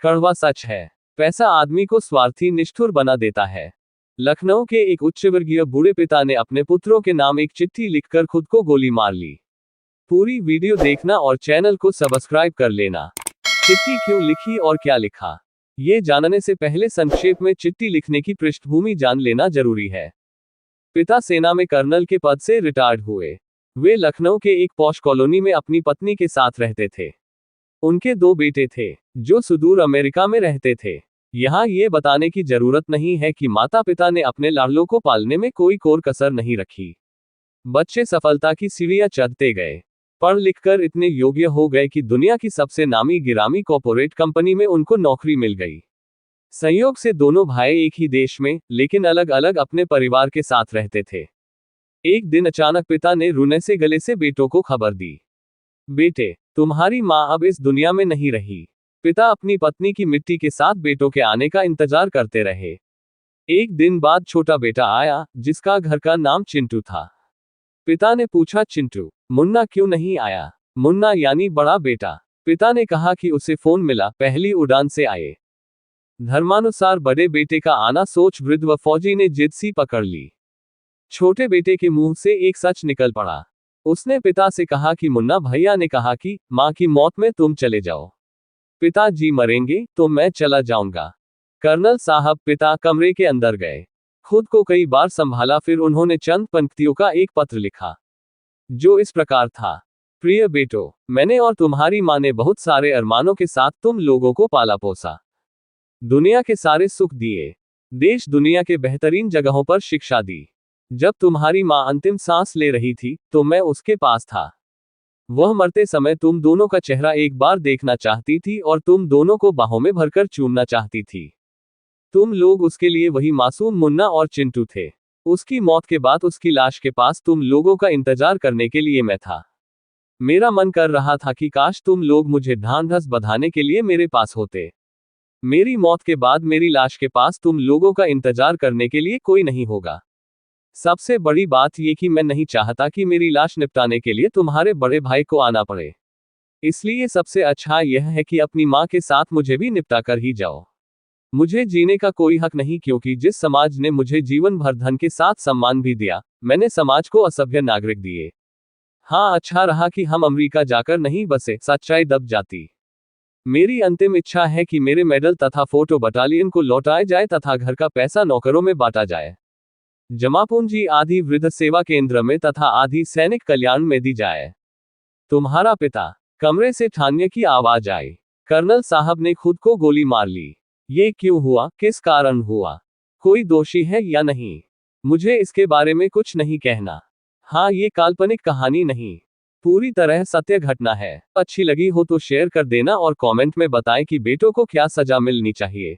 कड़वा सच है। पैसा आदमी को स्वार्थी निष्ठुर बना देता है। लखनऊ के एक उच्चवर्गीय बूढ़े पिता ने अपने पुत्रों के नाम एक चिट्ठी लिखकर खुद को गोली मार ली। पूरी वीडियो देखना और चैनल को सब्सक्राइब कर लेना। चिट्ठी क्यों लिखी और क्या लिखा, ये जानने से पहले संक्षेप में चिट्ठी लिखने की पृष्ठभूमि जान लेना जरूरी है। पिता सेना में कर्नल के पद से रिटायर्ड हुए। वे लखनऊ के एक पॉश कॉलोनी में अपनी पत्नी के साथ रहते थे। उनके 2 बेटे थे, जो सुदूर अमेरिका में रहते थे। यहाँ ये बताने की जरूरत नहीं है कि माता पिता ने अपने लाडलों को पालने में कोई कोर कसर नहीं रखी। बच्चे सफलता की सीढ़ियां चढ़ते गए, पढ़ लिखकर इतने योग्य हो गए कि दुनिया की सबसे नामी गिरामी कॉर्पोरेट कंपनी में उनको नौकरी मिल गई। संयोग से दोनों भाई एक ही देश में, लेकिन अलग अलग अपने परिवार के साथ रहते थे। एक दिन अचानक पिता ने रोने से गले से बेटों को खबर दी, बेटे, तुम्हारी माँ अब इस दुनिया में नहीं रही। पिता अपनी पत्नी की मिट्टी के साथ बेटों के आने का इंतजार करते रहे। एक दिन बाद छोटा बेटा आया, जिसका घर का नाम चिंटू था। पिता ने पूछा, चिंटू, मुन्ना क्यों नहीं आया? मुन्ना यानी बड़ा बेटा। पिता ने कहा कि उसे फोन मिला, पहली उड़ान से आए। धर्मानुसार बड़े बेटे का आना सोच वृद्ध व फौजी ने जिद सी पकड़ ली। छोटे बेटे के मुंह से एक सच निकल पड़ा। उसने पिता से कहा कि मुन्ना भैया ने कहा कि माँ की मौत में तुम चले जाओ। पिताजी मरेंगे तो मैं चला जाऊंगा। कर्नल साहब, पिता कमरे के अंदर गए। खुद को कई बार संभाला, फिर उन्होंने चंद पंक्तियों का एक पत्र लिखा, जो इस प्रकार था। प्रिय बेटो, मैंने और तुम्हारी माँ ने बहुत सारे अरमानों के साथ तुम लोगों को पाला पोसा, दुनिया के सारे सुख दिए, देश दुनिया के बेहतरीन जगहों पर शिक्षा दी। जब तुम्हारी माँ अंतिम सांस ले रही थी तो मैं उसके पास था। वह मरते समय तुम दोनों का चेहरा एक बार देखना चाहती थी और तुम दोनों को बाहों में भरकर चूमना चाहती थी। तुम लोग उसके लिए वही मासूम मुन्ना और चिंटू थे। उसकी मौत के बाद उसकी लाश के पास तुम लोगों का इंतजार करने के लिए मैं था। मेरा मन कर रहा था कि काश तुम लोग मुझे ढांढस बंधाने के लिए मेरे पास होते। मेरी मौत के बाद मेरी लाश के पास तुम लोगों का इंतजार करने के लिए कोई नहीं होगा। सबसे बड़ी बात यह कि मैं नहीं चाहता कि मेरी लाश निपटाने के लिए तुम्हारे बड़े भाई को आना पड़े। इसलिए सबसे अच्छा यह है कि अपनी माँ के साथ मुझे भी निपटा कर ही जाओ। मुझे जीने का कोई हक नहीं, क्योंकि जिस समाज ने मुझे जीवन भर धन के साथ सम्मान भी दिया, मैंने समाज को असभ्य नागरिक दिए। हाँ, अच्छा रहा कि हम अमेरिका जाकर नहीं बसे, सच्चाई दब जाती। मेरी अंतिम इच्छा है कि मेरे मेडल तथा फोटो बटालियन को लौटाए जाए तथा घर का पैसा नौकरों में बांटा जाए। जमा पूंजी आधी वृद्ध सेवा केंद्र में तथा आधी सैनिक कल्याण में दी जाए। तुम्हारा पिता। कमरे से ठान्य की आवाज आई। कर्नल साहब ने खुद को गोली मार ली। ये क्यों हुआ, किस कारण हुआ, कोई दोषी है या नहीं, मुझे इसके बारे में कुछ नहीं कहना। हाँ, ये काल्पनिक कहानी नहीं, पूरी तरह सत्य घटना है। अच्छी लगी हो तो शेयर कर देना और कमेंट में बताएं कि बेटों को क्या सजा मिलनी चाहिए।